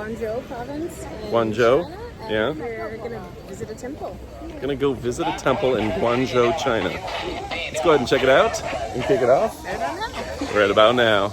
Guangzhou province in Guangzhou? China, and Yeah. we're gonna visit a temple. Gonna go visit a temple in Guangzhou, China. Let's go ahead and check it out and kick it off. Right on now. Right about now.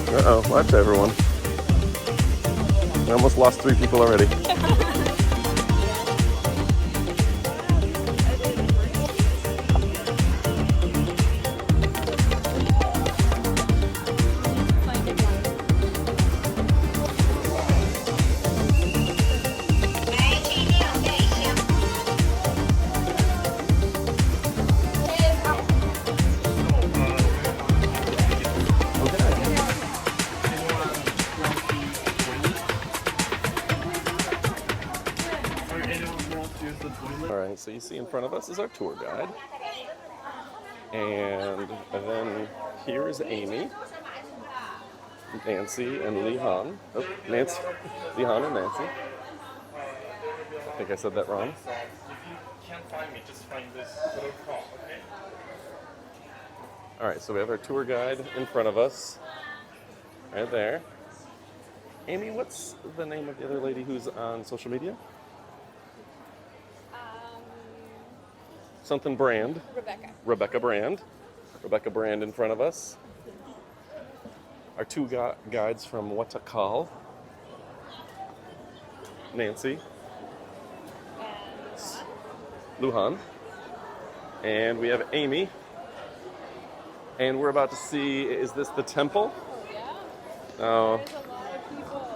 Uh-oh, watch everyone. I almost lost 3 people already. Alright, so you see in front of us is our tour guide. And then here is Amy, Nancy, and Li Han. Oh, Nancy, Li Han and Nancy. I think I said that wrong. If you can't find me, just find this little call, okay? Alright, so we have our tour guide in front of us. Right there. Amy, what's the name of the other lady who's on social media? Something Brand. Rebecca. Rebecca Brand. Rebecca Brand in front of us. Our 2 guides from Watakal. Nancy. Luhan. And we have Amy. And we're about to see, is this the temple? Oh, yeah. Oh. There's a lot of people.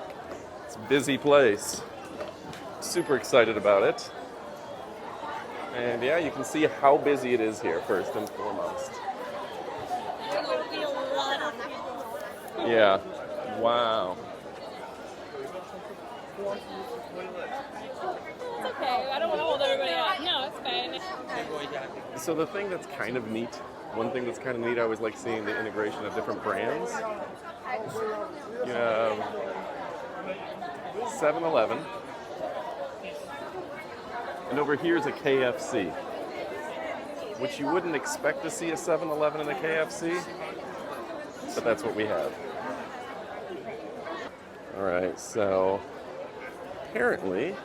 busy place. Super excited about it. And yeah, you can see how busy it is here, first and foremost. Yeah. Wow. It's okay. I don't want to hold everybody up. No, it's fine. So the thing that's kind of neat, one thing that's kind of neat, I always like seeing the integration of different brands. You have 7-Eleven. And over here is a KFC, which you wouldn't expect to see a 7-Eleven and a KFC, but that's what we have. All right, so apparently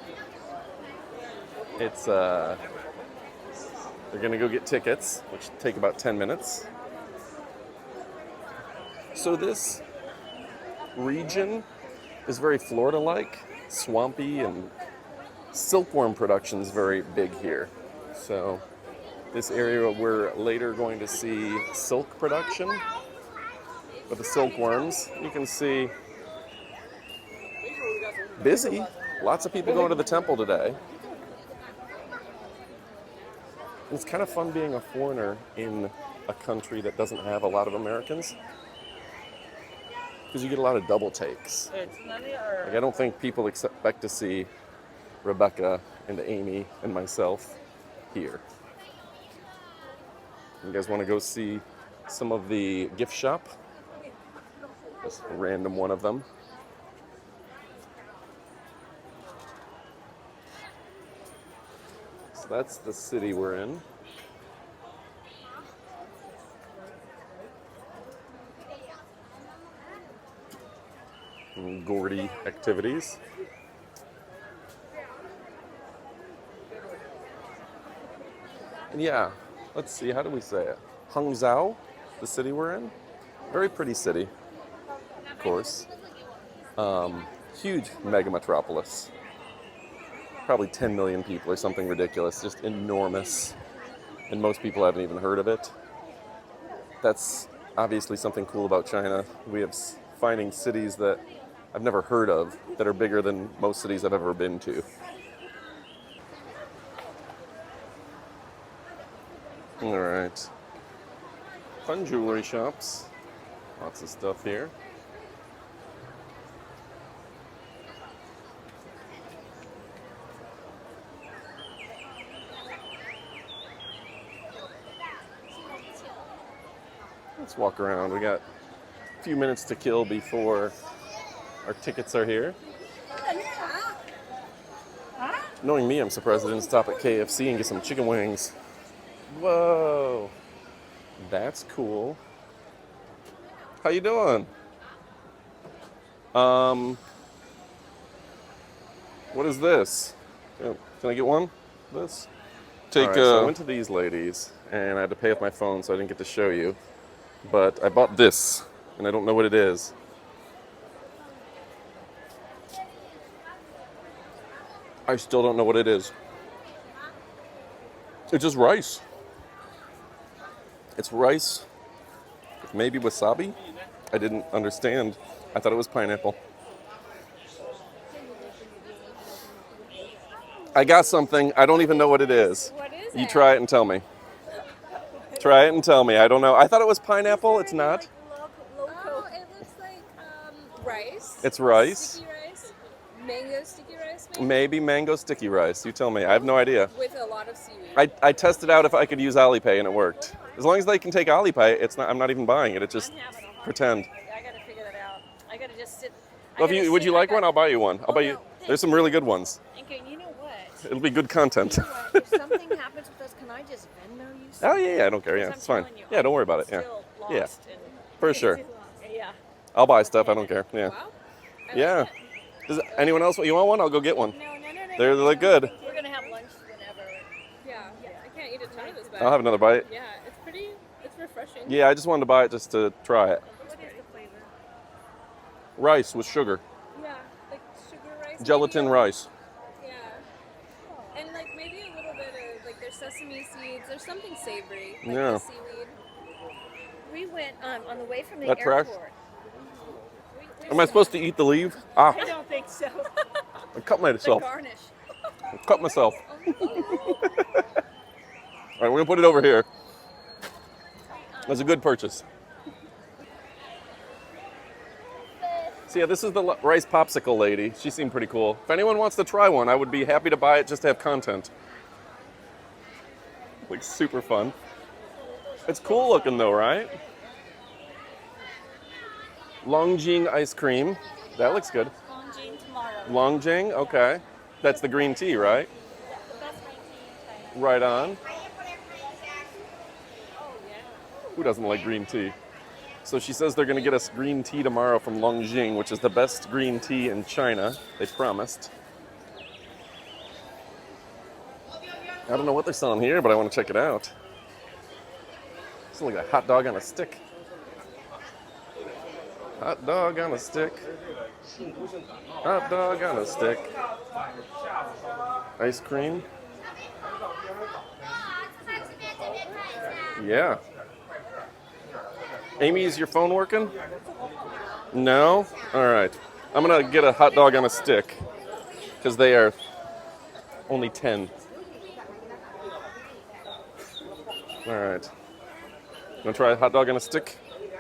it's they're gonna go get tickets, which take about 10 minutes. So this region is very Florida-like, swampy, and silkworm production is very big here. So this area, we're later going to see silk production. But the silkworms, you can see busy. Lots of people going to the temple today. It's kind of fun being a foreigner in a country that doesn't have a lot of Americans, because you get a lot of double takes. Like, I don't think people expect to see Rebecca and Amy and myself here. You guys want to go see some of the gift shop? Just a random one of them. So that's the city we're in. And gaudy activities. And yeah, let's see, how do we say it? Hangzhou, the city we're in. Very pretty city, of course. Huge mega metropolis. Probably 10 million people or something ridiculous, just enormous. And most people haven't even heard of it. That's obviously something cool about China. We have finding cities that I've never heard of that are bigger than most cities I've ever been to. All right. Fun jewelry shops. Lots of stuff here. Let's walk around. We got a few minutes to kill before our tickets are here. Knowing me, I'm surprised I didn't stop at KFC and get some chicken wings. Whoa, that's cool. How you doing? What is this? Can I get one? This? Take. Right, so I went to these ladies, and I had to pay with my phone, so I didn't get to show you. But I bought this, and I don't know what it is. I still don't know what it is. It's just rice. It's rice with maybe wasabi. I didn't understand. I thought it was pineapple. I got something. I don't even know what it is. What is it? You try it and tell me. Try it and tell me. I don't know. I thought it was pineapple. It's not. Oh, it looks like rice. It's rice. Sticky rice. Mango sticky rice, maybe? Maybe mango sticky rice. You tell me. I have no idea. With a lot of seaweed. I tested out if I could use Alipay and it worked. As long as they can take Alipay, it's not. I'm not even buying it. It's just pretend. I gotta figure that out. I gotta just sit. Well, would you like one? I'll buy you one. I'll buy you. There's some really good ones. Okay, you know what? It'll be good content. You know what? If something happens with us, can I just Venmo you something? Oh yeah, I don't care. Yeah, it's fine. Yeah, don't worry about it. Yeah, yeah, for sure. Yeah. I'll buy stuff. I don't care. Yeah. Wow. Yeah. Does anyone else? You want one? I'll go get one. No. They look good. We're gonna have lunch whenever. Yeah. I can't eat a ton of this bag. I'll have another bite. Yeah, it's refreshing. Yeah, I just wanted to buy it just to try it. What is the flavor? Rice with sugar. Yeah, like sugar rice. Gelatin maybe? rice. Yeah. And like maybe a little bit of like there's sesame seeds. There's something savory. Like Yeah. the seaweed. We went on the way from the That trash? airport. Am I supposed to eat the leaf? Ah. I don't think so. I cut The myself. garnish. I cut myself. All right, we're gonna put it over here. That's a good purchase. So yeah, this is the rice popsicle lady. She seemed pretty cool. If anyone wants to try one, I would be happy to buy it just to have content. Like super fun. It's cool looking though, right? Longjing ice cream. That looks good. Longing tomorrow. Longjing, okay. That's the green tea, right? The best green tea in China. Right on. Oh, yeah. Who doesn't like green tea? So she says they're going to get us green tea tomorrow from Longjing, which is the best green tea in China. They promised. I don't know what they're selling here, but I want to check it out. It's like a hot dog on a stick. Hot dog on a stick. Hot dog on a stick. Ice cream. Yeah. Amy, is your phone working? No? All right. I'm going to get a hot dog on a stick because they are only 10. All right. Want to try a hot dog on a stick?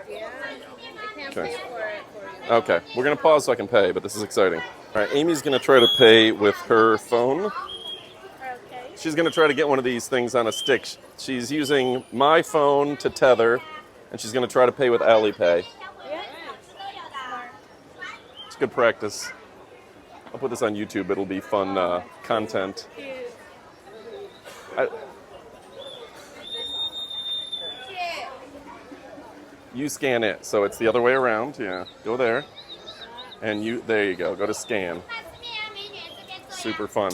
Yeah. I can't Okay. pay for it for you. Okay. We're going to pause so I can pay, but this is exciting. All right. Amy's going to try to pay with her phone. Okay. She's going to try to get one of these things on a stick. She's using my phone to tether, and she's going to try to pay with Alipay. Yeah. Smart. It's good practice. I'll put this on YouTube. It'll be fun content. Cute. You scan it, so it's the other way around. Yeah, go there, and there you go. Go to scan. Super fun.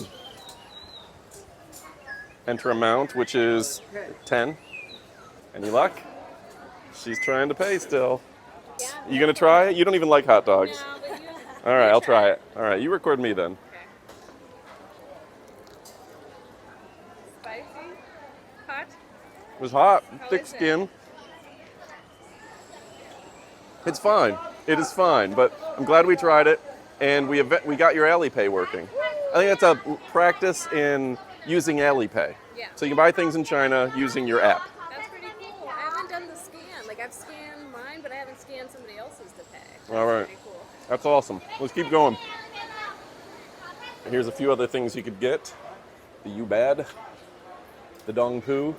Enter amount, which is 10. Any luck? She's trying to pay still. Yeah. You gonna try it? You don't even like hot dogs. No, but you. All right, I'll try it. All right, you record me then. Spicy? Hot? It was hot, How thick is it? skin. It's fine. It is fine, but I'm glad we tried it, and we got your Alipay working. I think that's a practice in using Alipay. Yeah. So you can buy things in China using your app. That's pretty cool. I haven't done the scan. Like, I've scanned mine, but I haven't scanned somebody else's to pay. All right. Pretty cool. That's awesome. Let's keep going. Here's a few other things you could get. The Yubad, the Dong Pu. You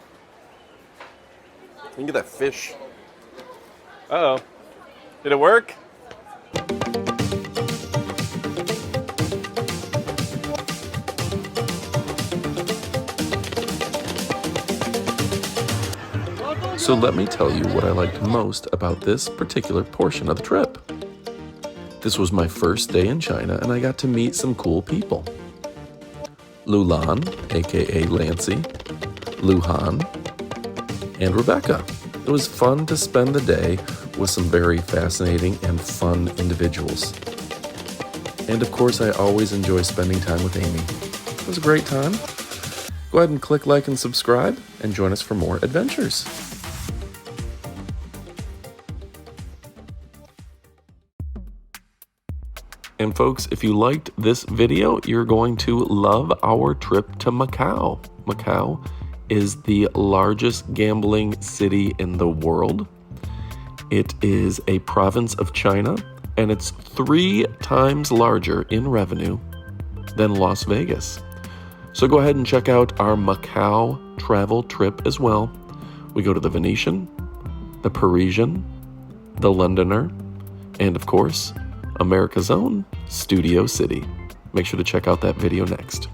can get that fish. Uh-oh. Did it work? So let me tell you what I liked most about this particular portion of the trip. This was my first day in China, and I got to meet some cool people. Lulan, aka Lancy, Luhan, and Rebecca. It was fun to spend the day with some very fascinating and fun individuals. And of course, I always enjoy spending time with Amy. It was a great time. Go ahead and click like and subscribe and join us for more adventures. And folks, if you liked this video, you're going to love our trip to Macau. Macau is the largest gambling city in the world. It is a province of China, and it's 3 times larger in revenue than Las Vegas. So go ahead and check out our Macau travel trip as well. We go to the Venetian, the Parisian, the Londoner, and of course, America's own Studio City. Make sure to check out that video next.